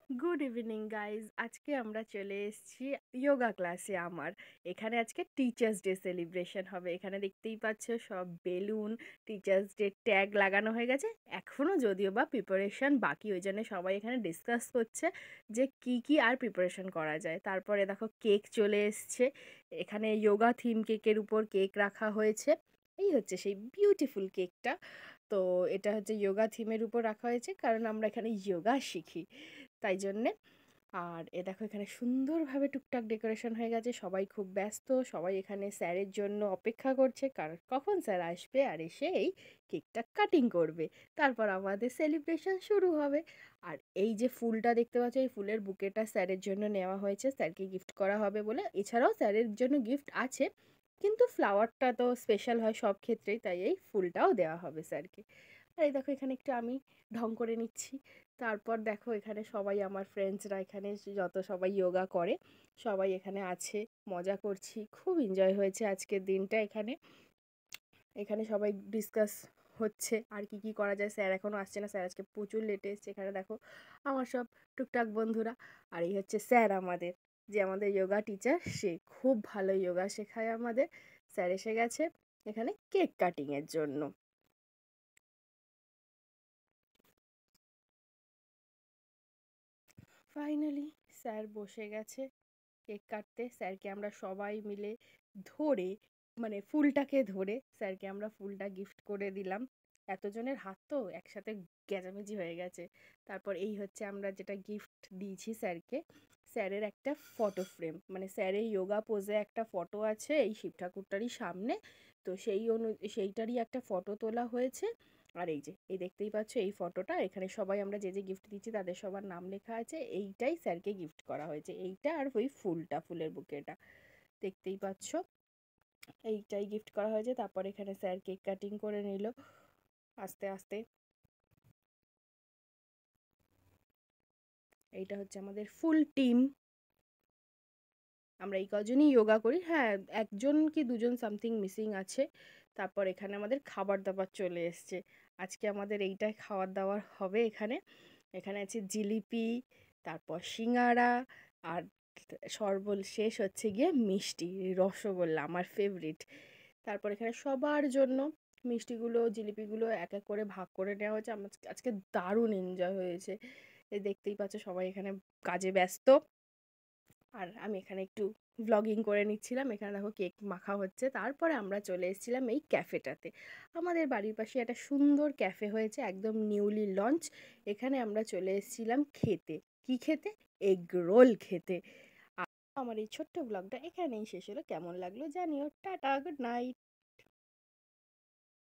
Good evening guys, আজকে আমরা চলে এসেছি যোগা ক্লাসে। এখানে আজকে টিচার্স ডে সেলিব্রেশন হবে। এখানে দেখতেই পাচ্ছ সব বেলুন, টিচার্স ডে ট্যাগ লাগানো হয়ে গেছে। এখনও যদিও বা প্রিপারেশন বাকি, ওই জন্য সবাই এখানে ডিসকাস করছে যে কি কি আর প্রিপারেশন করা যায়। তারপরে দেখো কেক চলে এসছে। এখানে যোগা থিম কেকের উপর কেক রাখা হয়েছে। এই হচ্ছে সেই বিউটিফুল কেকটা। তো এটা হচ্ছে যোগা থিমের উপর রাখা হয়েছে, কারণ আমরা এখানে যোগা শিখি, তাই জন্যে। আর দেখো এখানে সুন্দরভাবে টুকটাক ডেকোরেশন হয়ে গেছে। সবাই খুব ব্যস্ত, সবাই এখানে স্যারের জন্য অপেক্ষা করছে, কারণ কখন স্যার আসবে আর এসে এই কেকটা কাটিং করবে। তারপর আমাদের সেলিব্রেশন শুরু হবে। আর এই যে ফুলটা দেখতে পাচ্ছ, এই ফুলের বুকেটা স্যারের জন্য নেওয়া হয়েছে, স্যারকে গিফট করা হবে বলে। এছাড়াও স্যারের জন্য গিফট আছে, কিন্তু ফ্লাওয়ারটা তো স্পেশাল হয় সব ক্ষেত্রেই, তাই এই ফুলটাও দেওয়া হবে স্যারকে। আর এই দেখো এখানে একটু আমি ঢং করে নিচ্ছি। তারপর দেখো এখানে সবাই আমার ফ্রেন্ডসরা, এখানে যত সবাই যোগা করে সবাই এখানে আছে, মজা করছি, খুব এনজয় হয়েছে আজকের দিনটা। এখানে এখানে সবাই ডিসকাস হচ্ছে আর কি কি করা যায়। স্যার এখনও আসছে না, স্যার আজকে প্রচুর লেটে এসছে। এখানে দেখো আমার সব টুকটাক বন্ধুরা। আর এই হচ্ছে স্যার আমাদের, যে আমাদের যোগা টিচার, সে খুব ভালো যোগা শেখায় আমাদের। স্যার এসে গেছে এখানে কেক কাটিংয়ের জন্য। ফাইনালি স্যার বসে গেছে কেক কাটতে। স্যারকে আমরা সবাই মিলে ধরে, মানে ফুলটাকে ধরে স্যারকে আমরা ফুলটা গিফট করে দিলাম। এতজনের হাত তো একসাথে গ্যাজামেজি হয়ে গেছে। তারপর এই হচ্ছে আমরা যেটা গিফট দিয়েছি স্যারকে, স্যারের একটা ফটো ফ্রেম, মানে স্যারের যোগা পোজে একটা ফটো আছে এই শিব ঠাকুরটারই সামনে। তো সেইটারই একটা ফটো তোলা হয়েছে। আর এই যে এই দেখতেই পাচ্ছ এই ফটোটা, এখানে সবাই আমরা যে যে গিফট দিচ্ছি তাদের সবার নাম লেখা আছে। এইটাই স্যারকে গিফট করা হয়েছে, এইটা আর ওই ফুলটা, ফুলের বুকেটা দেখতেই পাচ্ছ, এইটাই গিফট করা হয়েছে। তারপর এখানে স্যার কেক কাটিং করে নিল আস্তে আস্তে। এইটা হচ্ছে আমাদের ফুল টিম, আমরা এই কজনই যোগা করি। হ্যাঁ, একজন কি দুজন সামথিং মিসিং আছে। তারপর এখানে আমাদের খাবার দাবার চলে এসছে। আজকে আমাদের এইটাই খাবার দাবার হবে এখানে। এখানে আছে জিলিপি, তারপর সিঙ্গারা, আর সর্বশেষ হচ্ছে গিয়ে মিষ্টি, রসগোল্লা আমার ফেভারিট। তারপর এখানে সবার জন্য মিষ্টিগুলো জিলিপিগুলো এক এক করে ভাগ করে নেওয়া হয়েছে। আমার আজকে দারুণ এনজয় হয়েছে। এই দেখতেই পাচ্ছ সবাই এখানে কাজে ব্যস্ত, আর আমি এখানে একটু ভ্লগিং করে নিচ্ছিলাম। এখানে দেখো কেক মাখা হচ্ছে। তারপরে আমরা চলে এসেছিলাম এই ক্যাফেটাতে। আমাদের বাড়ির পাশে একটা সুন্দর ক্যাফে হয়েছে, একদম নিউলি লঞ্চ। এখানে আমরা চলে এসেছিলাম খেতে। কি খেতে? এগ রোল খেতে। আর আমার এই ছোট্ট ব্লগটা এখানেই শেষ হলো। কেমন লাগলো জানিও। Tata, good night.